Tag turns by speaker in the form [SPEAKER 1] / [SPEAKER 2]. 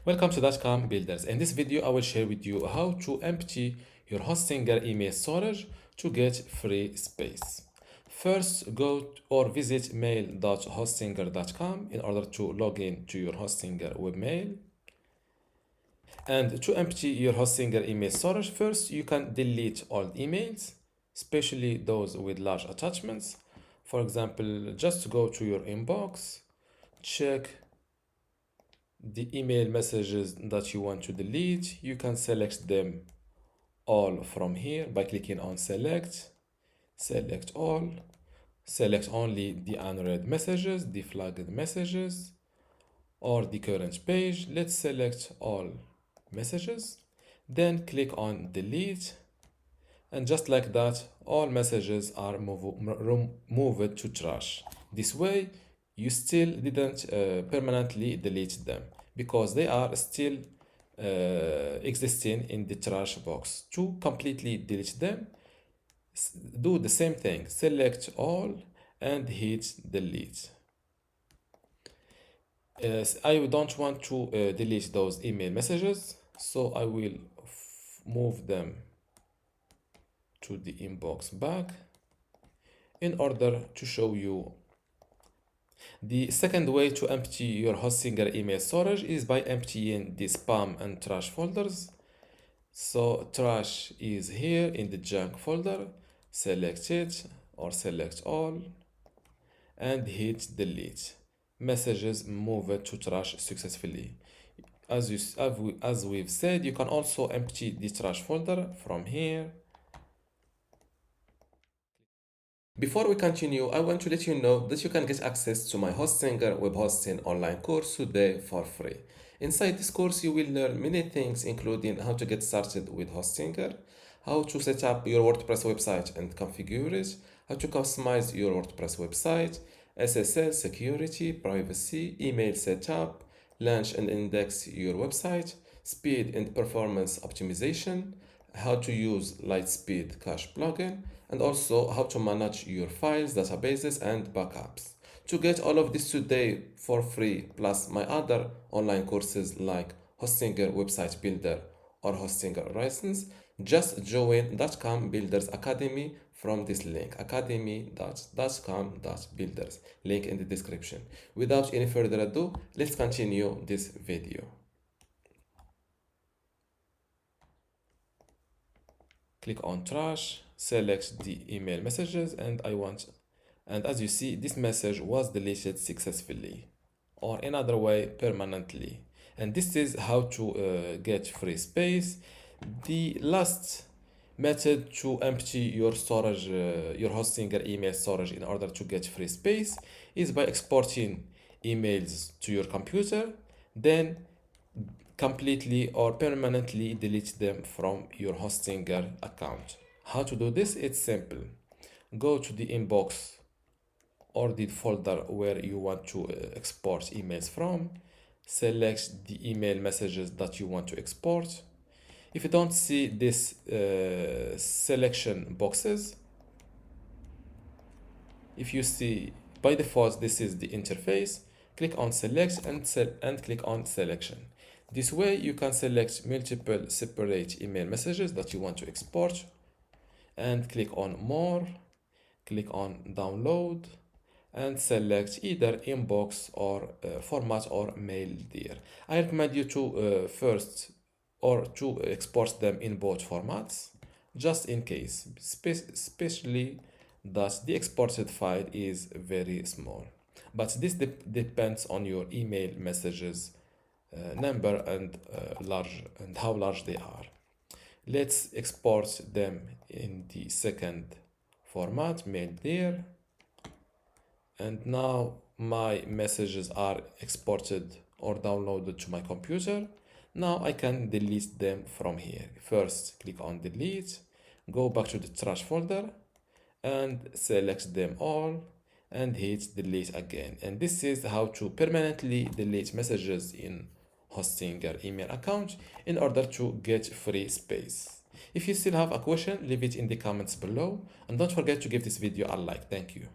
[SPEAKER 1] Welcome to dotcom builders. In this video, I will share with you how to empty your Hostinger email storage to get free space. First, go or visit mail.hostinger.com in order to log in to your Hostinger webmail. And to empty your Hostinger email storage, first you can delete all emails, especially those with large attachments. For example, just go to your inbox, check the email messages that you want to delete. You can select them all from here by clicking on select all, select only the unread messages, the flagged messages, or the current page. Let's select all messages, then click on delete, and just like that, all messages are moved to trash. This way you still didn't permanently delete them because they are still existing in the trash box. To completely delete them, do the same thing, select all and hit delete. I don't want to delete those email messages, so I will move them to the inbox back in order to show you. The second way to empty your Hostinger email storage is by emptying the spam and trash folders. So trash is here in the junk folder. Select it or select all and hit delete. Messages moved to trash successfully. As we've said, you can also empty the trash folder from here. Before we continue, I want to let you know that you can get access to my Hostinger web hosting online course today for free. Inside this course, you will learn many things, including how to get started with Hostinger, how to set up your WordPress website and configure it, how to customize your WordPress website, SSL, security, privacy, email setup, launch and index your website, speed and performance optimization, how to use Lightspeed Cache plugin, and also how to manage your files, databases, and backups. To get all of this today for free, plus my other online courses like Hostinger Website Builder or Hostinger License, just join dotcom builders academy from this link, academy.dotcom.builders, link in the description. Without any further ado, let's continue this video. Click on trash, select the email messages, and as you see, this message was deleted successfully, or another way, permanently. And this is how to get free space. The last method to empty your storage, your Hostinger email storage in order to get free space is by exporting emails to your computer, then completely or permanently delete them from your Hostinger account. How to do this? It's simple. Go to the inbox or the folder where you want to export emails from. Select the email messages that you want to export. If you don't see this selection boxes, if you see by default this is the interface, click on select and click on selection. This way you can select multiple separate email messages that you want to export and click on more, click on download and select either inbox or format or mail there. I recommend you to first or to export them in both formats, just in case, especially that the exported file is very small. But this depends on your email messages number and how large they are. Let's export them in the second format, mail there. And now my messages are exported or downloaded to my computer. Now I can delete them from here. First, click on delete, go back to the trash folder and select them all and hit delete again. And this is how to permanently delete messages in Hostinger email account in order to get free space. If you still have a question, leave it in the comments below and don't forget to give this video a like. Thank you.